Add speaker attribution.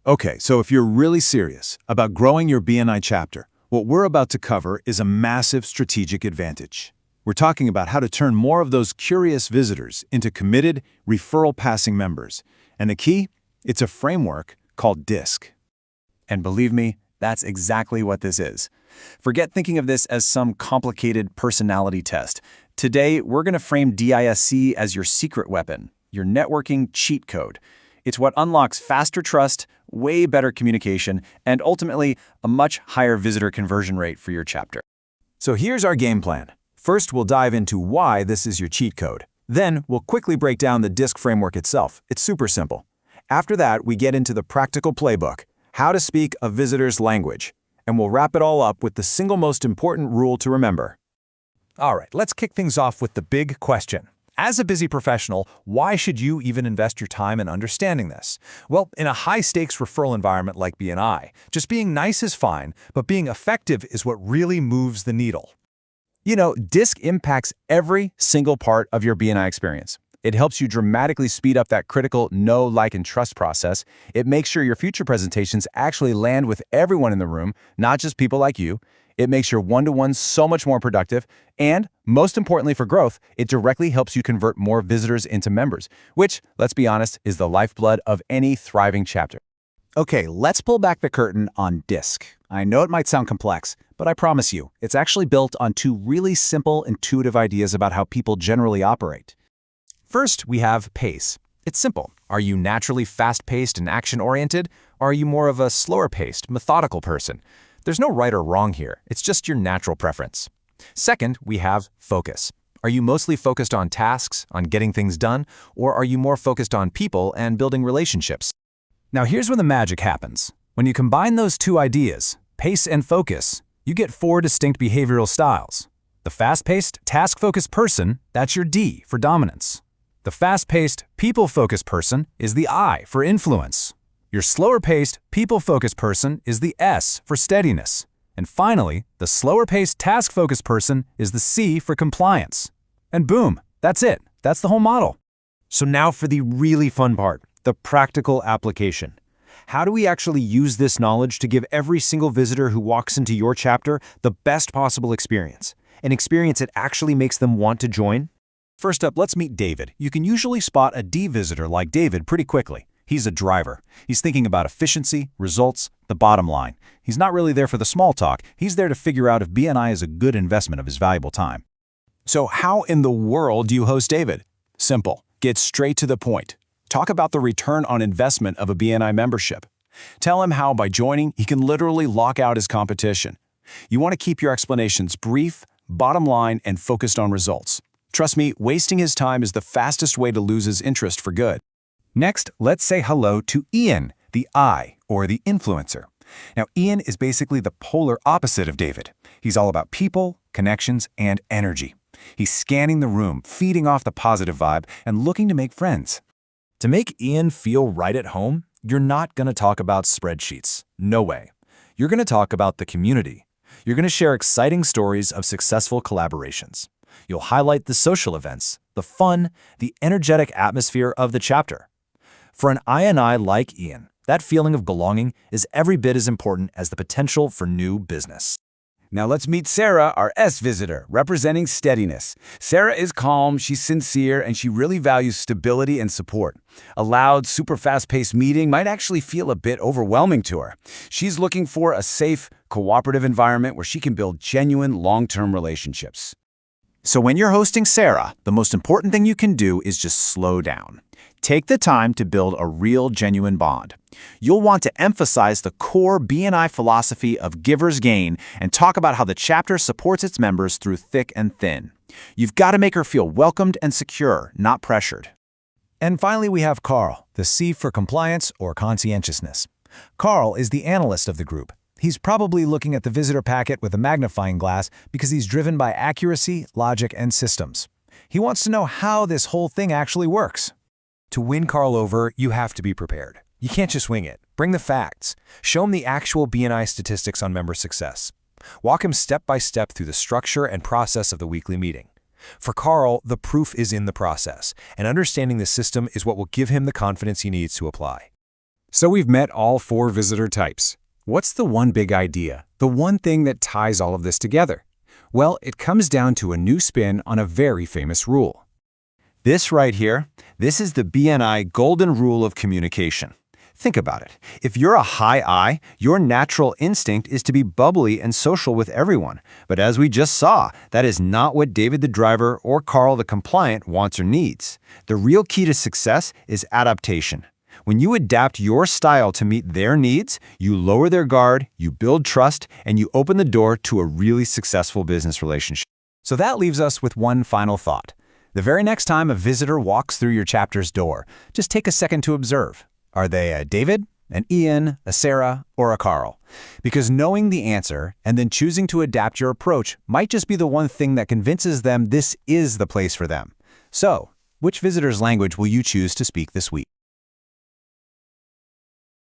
Speaker 1: Okay, so if you're really serious about growing your BNI chapter, what we're about to cover is a massive strategic advantage. We're talking about how to turn more of those curious visitors into committed, referral-passing members. And the key? It's a framework called DISC.
Speaker 2: And believe me, that's exactly what this is. Forget thinking of this as some complicated personality test. Today, we're going to frame DISC as your secret weapon, your networking cheat code. It's what unlocks faster trust, way better communication, and ultimately, a much higher visitor conversion rate for your chapter.
Speaker 1: So here's our game plan. First, we'll dive into why this is your cheat code. Then, we'll quickly break down the DISC framework itself. It's super simple. After that, we get into the practical playbook, how to speak a visitor's language. And we'll wrap it all up with the single most important rule to remember.
Speaker 3: All right, let's kick things off with the big question. As a busy professional, why should you even invest your time in understanding this? Well, in a high-stakes referral environment like BNI, just being nice is fine, but being effective is what really moves the needle.
Speaker 2: You know, DISC impacts every single part of your BNI experience. It helps you dramatically speed up that critical know, like, and trust process. It makes sure your future presentations actually land with everyone in the room, not just people like you. It makes your one-to-one so much more productive. And most importantly for growth, it directly helps you convert more visitors into members, which, let's be honest, is the lifeblood of any thriving chapter.
Speaker 4: Okay, let's pull back the curtain on DISC. I know it might sound complex, but I promise you, it's actually built on two really simple, intuitive ideas about how people generally operate.
Speaker 3: First, we have pace. It's simple. Are you naturally fast-paced and action-oriented, or are you more of a slower-paced, methodical person? There's no right or wrong here. It's just your natural preference. Second, we have focus. Are you mostly focused on tasks, on getting things done, or are you more focused on people and building relationships?
Speaker 4: Now here's where the magic happens. When you combine those two ideas, pace and focus, you get four distinct behavioral styles. The fast-paced, task-focused person, that's your D for dominance. The fast-paced, people-focused person is the I for influence. Your slower-paced, people-focused person is the S for steadiness. And finally, the slower-paced, task-focused person is the C for compliance. And boom, that's it. That's the whole model.
Speaker 3: So now for the really fun part, the practical application. How do we actually use this knowledge to give every single visitor who walks into your chapter the best possible experience? An experience that actually makes them want to join? First up, let's meet David. You can usually spot a D visitor like David pretty quickly. He's a driver. He's thinking about efficiency, results, the bottom line. He's not really there for the small talk. He's there to figure out if BNI is a good investment of his valuable time.
Speaker 1: So how in the world do you host David? Simple. Get straight to the point. Talk about the return on investment of a BNI membership. Tell him how by joining, he can literally lock out his competition. You want to keep your explanations brief, bottom line, and focused on results. Trust me, wasting his time is the fastest way to lose his interest for good.
Speaker 3: Next, let's say hello to Ian, the I, or the influencer. Now, Ian is basically the polar opposite of David. He's all about people, connections, and energy. He's scanning the room, feeding off the positive vibe, and looking to make friends. To make Ian feel right at home, you're not going to talk about spreadsheets. No way. You're going to talk about the community. You're going to share exciting stories of successful collaborations. You'll highlight the social events, the fun, the energetic atmosphere of the chapter. For an INI like Ian, that feeling of belonging is every bit as important as the potential for new business.
Speaker 5: Now let's meet Sarah, our S visitor, representing steadiness. Sarah is calm, she's sincere, and she really values stability and support. A loud, super fast-paced meeting might actually feel a bit overwhelming to her. She's looking for a safe, cooperative environment where she can build genuine, long-term relationships.
Speaker 4: So when you're hosting Sarah, the most important thing you can do is just slow down. Take the time to build a real, genuine bond. You'll want to emphasize the core BNI philosophy of giver's gain and talk about how the chapter supports its members through thick and thin. You've got to make her feel welcomed and secure, not pressured.
Speaker 3: And finally, we have Carl, the C for compliance or conscientiousness. Carl is the analyst of the group. He's probably looking at the visitor packet with a magnifying glass because he's driven by accuracy, logic, and systems. He wants to know how this whole thing actually works. To win Carl over, you have to be prepared. You can't just wing it. Bring the facts. Show him the actual BNI statistics on member success. Walk him step by step through the structure and process of the weekly meeting. For Carl, the proof is in the process, and understanding the system is what will give him the confidence he needs to apply.
Speaker 2: So we've met all 4 visitor types. What's the one big idea, the one thing that ties all of this together? Well, it comes down to a new spin on a very famous rule.
Speaker 1: This right here, this is the BNI golden rule of communication. Think about it. If you're a high I, your natural instinct is to be bubbly and social with everyone. But as we just saw, that is not what David the driver or Carl the compliant wants or needs. The real key to success is adaptation. When you adapt your style to meet their needs, you lower their guard, you build trust, and you open the door to a really successful business relationship.
Speaker 2: So that leaves us with one final thought. The very next time a visitor walks through your chapter's door, just take a second to observe. Are they a David, an Ian, a Sarah, or a Carl? Because knowing the answer and then choosing to adapt your approach might just be the one thing that convinces them this is the place for them. So, which visitor's language will you choose to speak this week?